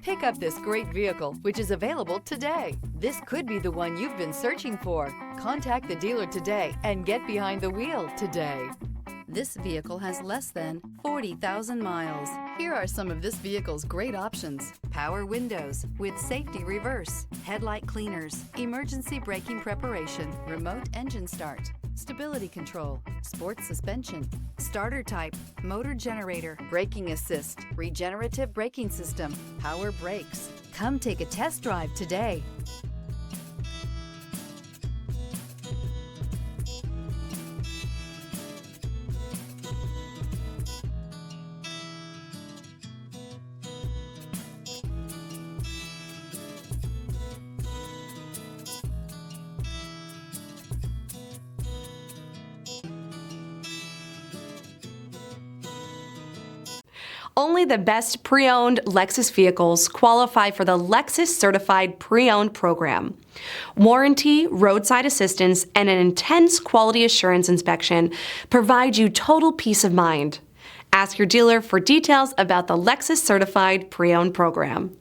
Pick up this great vehicle, which is available today. This could be the one you've been searching for. Contact the dealer today and get behind the wheel today. This vehicle has less than 40,000 miles. Here are some of this vehicle's great options: power windows with safety reverse, headlight cleaners, emergency braking preparation, remote engine start, stability control, sports suspension, starter type, motor generator, braking assist, regenerative braking system, power brakes. Come take a test drive today. Only the best pre-owned Lexus vehicles qualify for the Lexus Certified Pre-Owned program. Warranty, roadside assistance, and an intense quality assurance inspection provide you total peace of mind. Ask your dealer for details about the Lexus Certified Pre-Owned program.